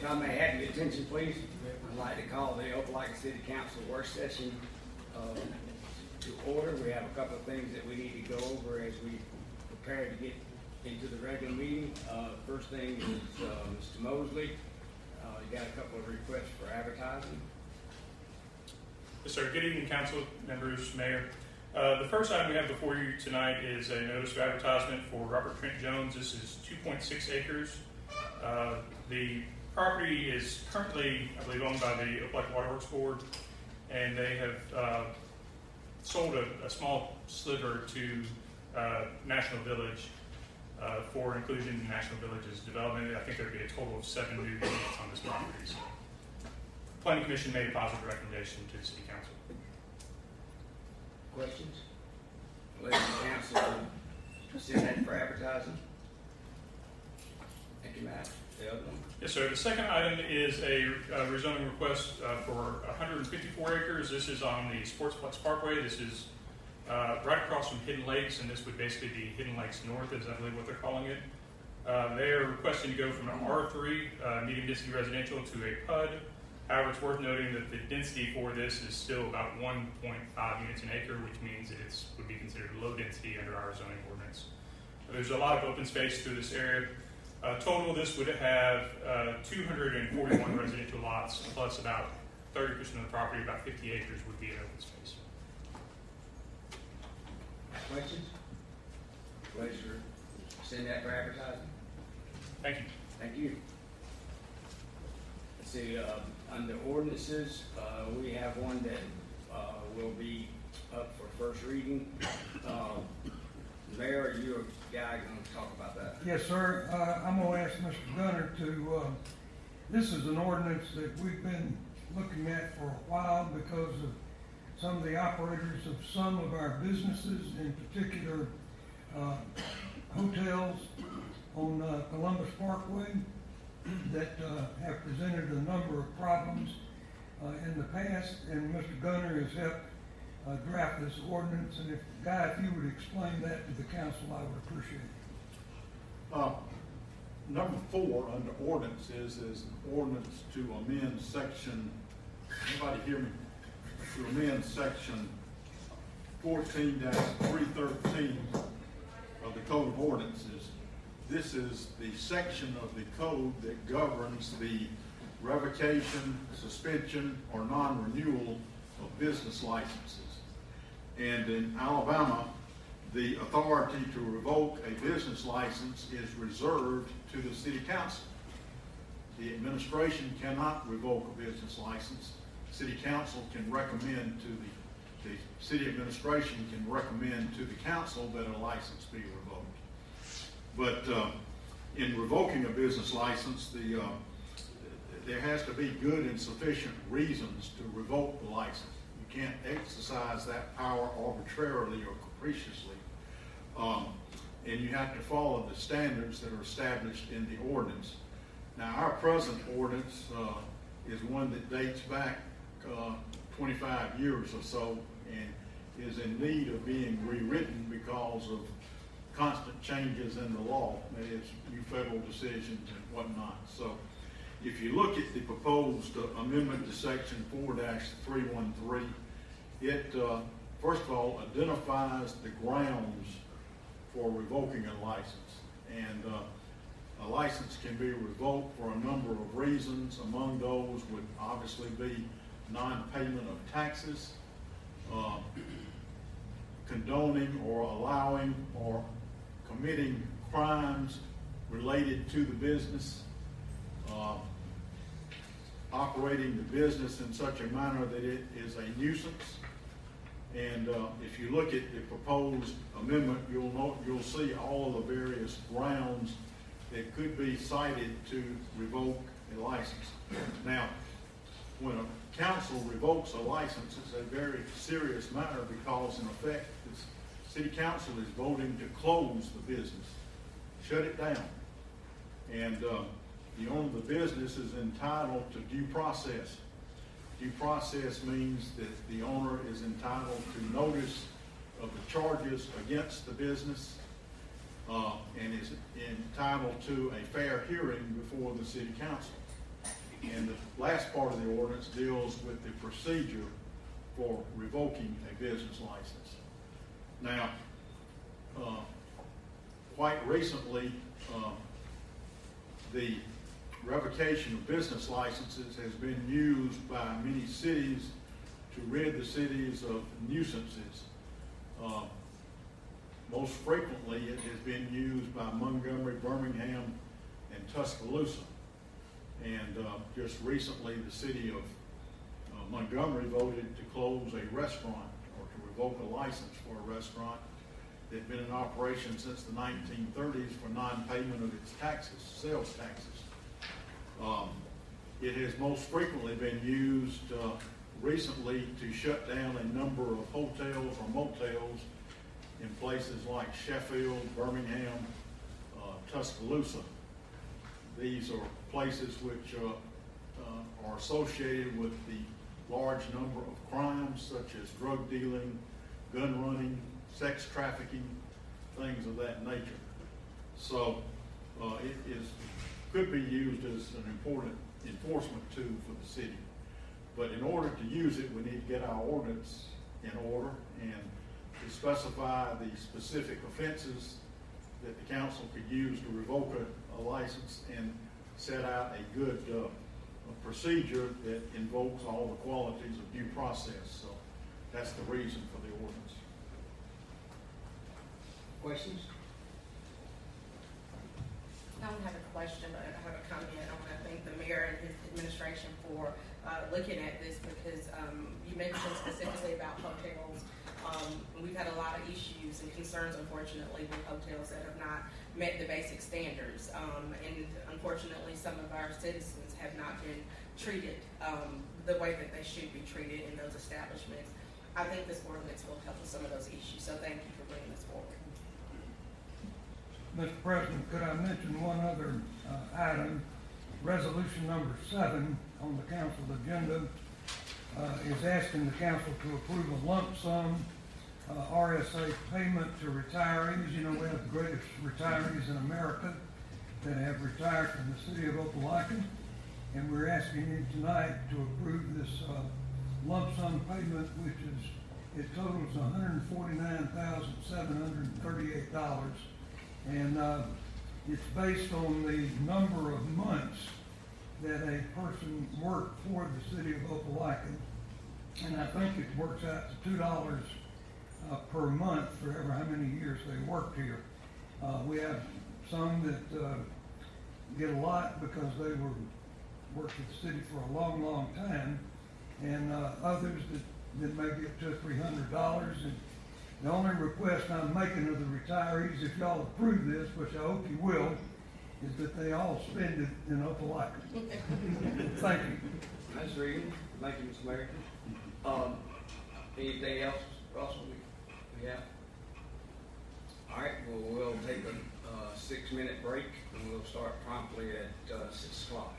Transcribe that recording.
If I may have your attention, please, I'd like to call the Opelika City Council work session to order. We have a couple of things that we need to go over as we prepare to get into the regular meeting. First thing is Mr. Mosley. You got a couple of requests for advertising. Yes, sir. Good evening, council members, mayor. The first item we have before you tonight is a notice of advertisement for Robert Trent Jones. This is 2.6 acres. The property is currently, I believe, owned by the Opelika Waterworks Board, and they have sold a small sliver to National Village for inclusion in National Village's development. I think there would be a total of 7 new units on this property. So, the Planning Commission made a positive recommendation to the City Council. Questions? Let the council send that for advertising. Thank you, Matt. The other one? Yes, sir. The second item is a rezoning request for 154 acres. This is on the Sportsplex Parkway. This is right across from Hidden Lakes, and this would basically be Hidden Lakes North, is I believe what they're calling it. They are requesting to go from an R3 medium density residential to a PUD. However, it's worth noting that the density for this is still about 1.5 units an acre, which means that it would be considered low density under our zoning ordinance. There's a lot of open space through this area. Total, this would have 241 residential lots, plus about 30% of the property, about 50 acres, would be in open space. Questions? Pleasure. Send that for advertising. Thank you. Thank you. Let's see, under ordinances, we have one that will be up for first reading. Mayor, you're a guy going to talk about that. Yes, sir. I'm going to ask Mr. Gunner to, this is an ordinance that we've been looking at for a while because of some of the operators of some of our businesses, in particular hotels on Columbus Parkway that have presented a number of problems in the past, and Mr. Gunner has helped draft this ordinance, and if you would explain that to the council, I would appreciate it. Number 4 under ordinances is an ordinance to amend section, anybody hear me? To amend section 14-313 of the Code of Ordinances. This is the section of the code that governs the revocation, suspension, or non-renewal of business licenses. And in Alabama, the authority to revoke a business license is reserved to the city council. The administration cannot revoke a business license. City council can recommend to the city administration can recommend to the council that a license be revoked. But in revoking a business license, there has to be good and sufficient reasons to revoke the license. You can't exercise that power arbitrarily or capriciously. And you have to follow the standards that are established in the ordinance. Now, our present ordinance is one that dates back 25 years or so and is in need of being rewritten because of constant changes in the law, that is, new federal decisions and whatnot. So if you look at the proposed amendment to section 4-313, it first of all identifies the grounds for revoking a license. And a license can be revoked for a number of reasons. Among those would obviously be non-payment of taxes, condoning or allowing or committing crimes related to the business, operating the business in such a manner that it is a nuisance. And if you look at the proposed amendment, you'll see all of the various grounds that could be cited to revoke a license. Now, when a council revokes a license, it's a very serious matter because, in effect, the city council is voting to close the business, shut it down. And the owner of the business is entitled to due process. Due process means that the owner is entitled to notice of the charges against the business and is entitled to a fair hearing before the city council. last part of the ordinance deals with the procedure for revoking a business license. Now, quite recently, the revocation of business licenses has been used by many cities to rid the cities of nuisances. Most frequently, it has been used by Montgomery, Birmingham, and Tuscaloosa. And just recently, the city of Montgomery voted to close a restaurant or to revoke a license for a restaurant that had been in operation since the 1930s for non-payment of its taxes, sales taxes. It has most frequently been used recently to shut down a number of hotels or motels in places like Sheffield, Birmingham, Tuscaloosa. These are places which are associated with the large number of crimes such as drug dealing, gun running, sex trafficking, things of that nature. So it could be used as an important enforcement tool for the city. But in order to use it, we need to get our ordinance in order and to specify the specific offenses that the council could use to revoke a license and set out a good procedure that invokes all the qualities of due process. So that's the reason for the ordinance. Questions? I don't have a question, but I have a comment. I want to thank the mayor and his administration for looking at this because you mentioned specifically about hotels. We've had a lot of issues and concerns, unfortunately, with hotels that have not met the basic standards. And unfortunately, some of our citizens have not been treated the way that they should be treated in those establishments. I think this ordinance will help with some of those issues. So thank you for bringing this forward. Mr. President, could I mention one other item? Resolution number 7 on the council agenda is asking the council to approve a lump sum RSA payment to retirees. You know, we have the greatest retirees in America that have retired from the city of Opelika, and we're asking you tonight to approve this lump sum payment, which is, it totals $149,738. And it's based on the number of months that a person worked for the city of Opelika. And I think it works out to $2 per month for ever how many years they worked here. We have some that get a lot because they worked at the city for a long, long time, and others that may get $200 or $300. And the only request I'm making of the retirees, if y'all approve this, which I hope you will, is that they all spend it in Opelika. Thank you. Nice reading. Thank you, Mr. Mayor. Anything else, Russell? We have? All right, well, we'll take a 6-minute break and we'll start promptly at 6 o'clock.